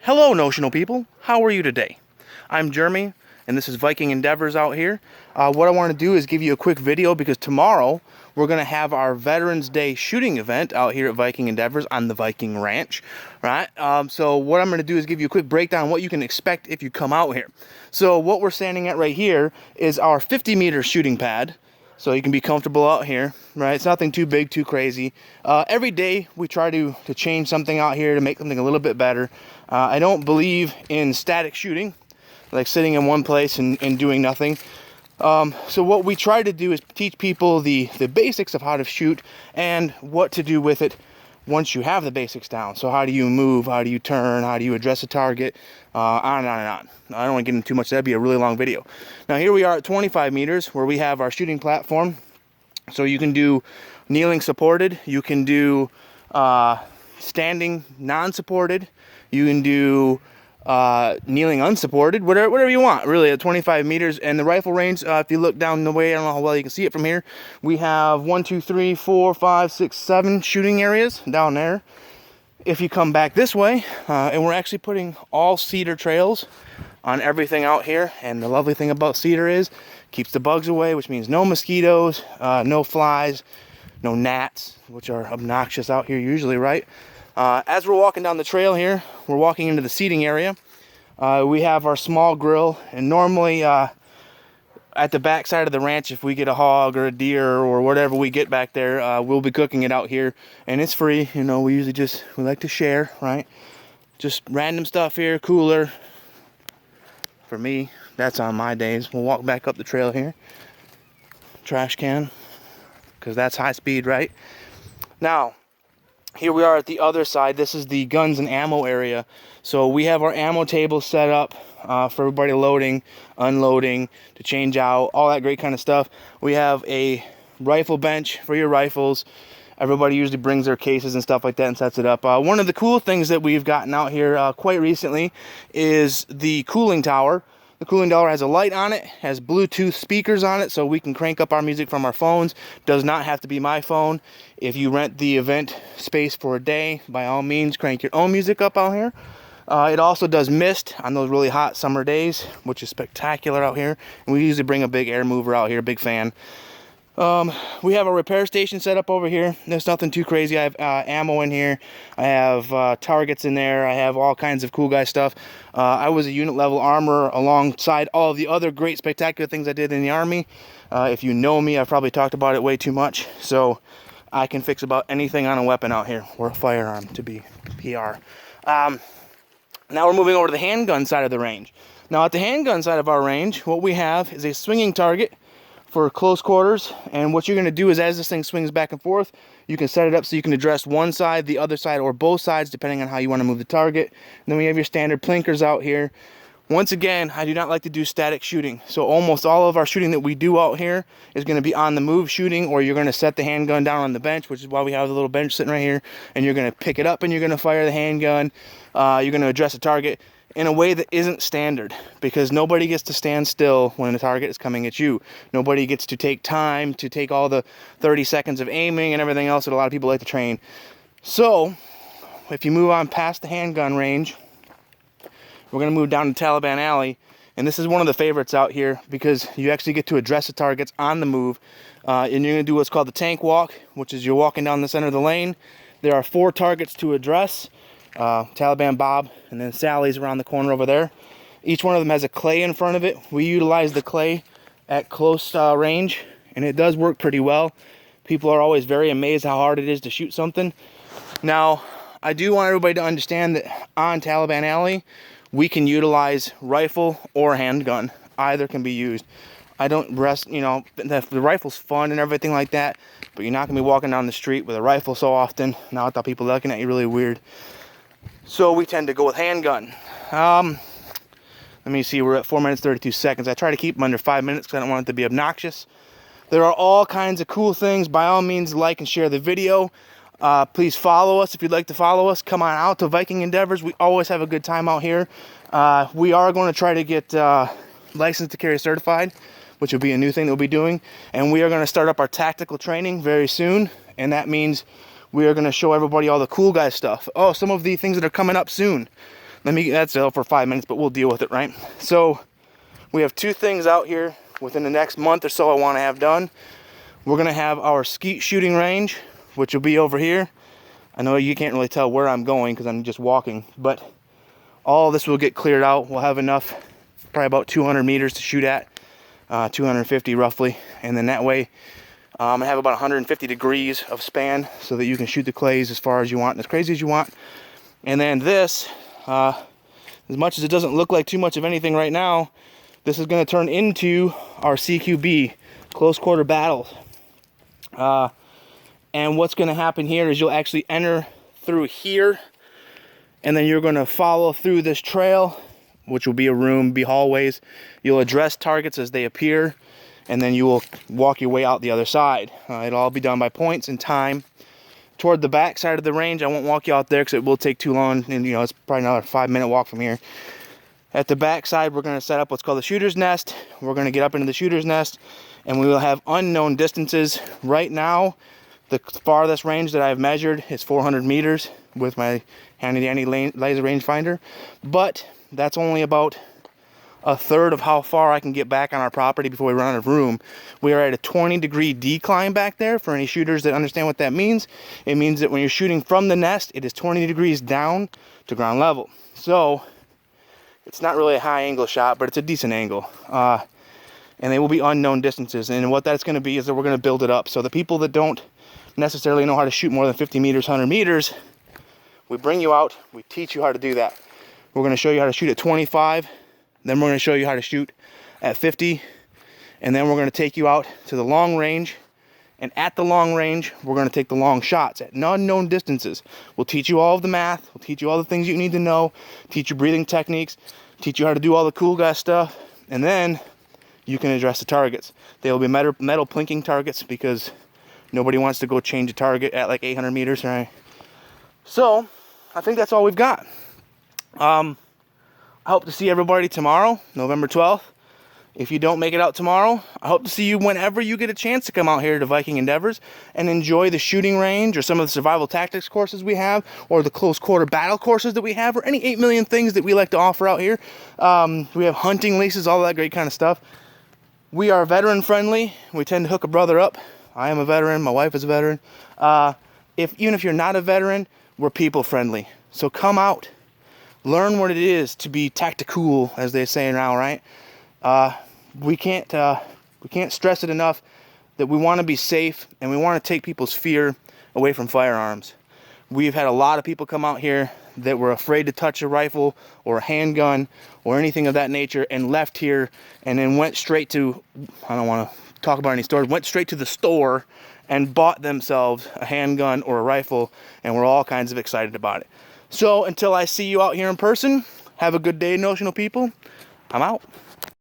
Hello, notional people. How are you today? I'm Jeremy, and this is Viking Endeavors out here. What I want to do is give you a quick video because tomorrow we're going to have our Veterans Day shooting event out here at Viking Endeavors on the Viking Ranch, right? So what I'm going to do is give you a quick breakdown on what you can expect if you come out here. So what we're standing at right here is our 50-meter shooting pad. So you can be comfortable out here, right? It's nothing too big, too crazy. Every day we try to change something out here to make something a little bit better. I don't believe in static shooting, like sitting in one place and doing nothing. So what we try to do is teach people the basics of how to shoot and what to do with it once you have the basics down. So how do you move, how do you turn, how do you address a target, on and on and on. I don't want to get into too much, that'd be a really long video. Now here we are at 25 meters where we have our shooting platform. So you can do kneeling supported, you can do standing non-supported, you can do kneeling unsupported, whatever you want, really, at 25 meters. And the rifle range, if you look down the way, I don't know how well you can see it from here, we have 1, 2, 3, 4, 5, 6, 7 shooting areas down there. If you come back this way, and we're actually putting all cedar trails on everything out here, and the lovely thing about cedar is keeps the bugs away, which means no mosquitoes, no flies, no gnats, which are obnoxious out here usually, right? As we're walking down the trail here, we're walking into the seating area. We have our small grill, and normally at the back side of the ranch, if we get a hog or a deer or whatever we get back there, we'll be cooking it out here, and it's free. You know, we like to share, right? Just random stuff here, cooler. For me, that's on my days. We'll walk back up the trail here. Trash can, because that's high speed, right? Now, here we are at the other side. This is the guns and ammo area. So we have our ammo table set up for everybody loading, unloading, to change out, all that great kind of stuff. We have a rifle bench for your rifles. Everybody usually brings their cases and stuff like that and sets it up. One of the cool things that we've gotten out here quite recently is the cooling tower. The cooling tower has a light on it, has Bluetooth speakers on it, so we can crank up our music from our phones. Does not have to be my phone. If you rent the event space for a day, by all means, crank your own music up out here. It also does mist on those really hot summer days, which is spectacular out here. And we usually bring a big air mover out here, big fan. We have a repair station set up over here. There's nothing too crazy. I have ammo in here. I have targets in there. I have all kinds of cool guy stuff. I was a unit level armorer alongside all of the other great spectacular things I did in the Army. If you know me, I've probably talked about it way too much. So I can fix about anything on a weapon out here, or a firearm to be PR. Now we're moving over to the handgun side of the range. Now at the handgun side of our range, what we have is a swinging target for close quarters, and what you're going to do is as this thing swings back and forth, you can set it up so you can address one side, the other side, or both sides depending on how you want to move the target. And then we have your standard plinkers out here. Once again, I do not like to do static shooting, so almost all of our shooting that we do out here is going to be on the move shooting, or you're going to set the handgun down on the bench, which is why we have the little bench sitting right here, and you're going to pick it up and you're going to fire the handgun. You're going to address a target in a way that isn't standard, because nobody gets to stand still when a target is coming at you. Nobody gets to take time to take all the 30 seconds of aiming and everything else that a lot of people like to train. So if you move on past the handgun range, we're going to move down to Taliban Alley, and this is one of the favorites out here because you actually get to address the targets on the move. And you're going to do what's called the tank walk, which is you're walking down the center of the lane. There are 4 targets to address. Taliban Bob, and then Sally's around the corner over there. Each one of them has a clay in front of it. We utilize the clay at close range, and it does work pretty well. People are always very amazed how hard it is to shoot something. Now, I do want everybody to understand that on Taliban Alley, we can utilize rifle or handgun. Either can be used. I don't rest, you know, the rifle's fun and everything like that, but you're not going to be walking down the street with a rifle so often. Now I thought people looking at you really weird. So we tend to go with handgun. Let me see, we're at 4 minutes 32 seconds. I try to keep them under 5 minutes because I don't want it to be obnoxious. There are all kinds of cool things. By all means, like and share the video. Please follow us if you'd like to follow us. Come on out to Viking Endeavors. We always have a good time out here. We are going to try to get licensed to carry certified, which will be a new thing that we'll be doing. And we are going to start up our tactical training very soon. And that means we are going to show everybody all the cool guy stuff. Oh, some of the things that are coming up soon. That's for 5 minutes, but we'll deal with it, right? So we have 2 things out here within the next month or so I want to have done. We're going to have our skeet shooting range, which will be over here. I know you can't really tell where I'm going because I'm just walking, but all this will get cleared out. We'll have enough, probably about 200 meters to shoot at, 250 roughly, and then that way I have about 150 degrees of span so that you can shoot the clays as far as you want and as crazy as you want. And then this, as much as it doesn't look like too much of anything right now, this is going to turn into our CQB, close quarter battles. And what's going to happen here is you'll actually enter through here, and then you're going to follow through this trail, which will be a room, be hallways. You'll address targets as they appear, and then you will walk your way out the other side. It'll all be done by points and time. Toward the back side of the range, I won't walk you out there because it will take too long, and you know, it's probably another 5-minute walk from here. At the back side, we're going to set up what's called the shooter's nest. We're going to get up into the shooter's nest, and we will have unknown distances. Right now, the farthest range that I've measured is 400 meters with my handy-dandy laser rangefinder, but that's only about a third of how far I can get back on our property before we run out of room. We are at a 20-degree decline back there. For any shooters that understand what that means, it means that when you're shooting from the nest, it is 20 degrees down to ground level. So it's not really a high angle shot, but it's a decent angle. And they will be unknown distances. And what that's going to be is that we're going to build it up. So the people that don't necessarily know how to shoot more than 50 meters, 100 meters, we bring you out, we teach you how to do that. We're going to show you how to shoot at 25, then we're going to show you how to shoot at 50, and then we're going to take you out to the long range. And at the long range, we're going to take the long shots at unknown distances. We'll teach you all of the math, we'll teach you all the things you need to know, teach you breathing techniques, teach you how to do all the cool guy stuff, and then you can address the targets. They will be metal plinking targets because nobody wants to go change a target at like 800 meters, right? So I think that's all we've got. I hope to see everybody tomorrow, November 12th. If you don't make it out tomorrow, I hope to see you whenever you get a chance to come out here to Viking Endeavors and enjoy the shooting range or some of the survival tactics courses we have, or the close quarter battle courses that we have, or any 8 million things that we like to offer out here. We have hunting leases, all that great kind of stuff. We are veteran friendly. We tend to hook a brother up. I am a veteran, my wife is a veteran. Even if you're not a veteran, we're people friendly. So come out, learn what it is to be tactical, as they say now, right? We can't stress it enough that we want to be safe and we want to take people's fear away from firearms. We've had a lot of people come out here that were afraid to touch a rifle or a handgun or anything of that nature and left here and then went straight to, I don't want to talk about any stores, went straight to the store and bought themselves a handgun or a rifle, and we're all kinds of excited about it. So until I see you out here in person, have a good day, notional people. I'm out.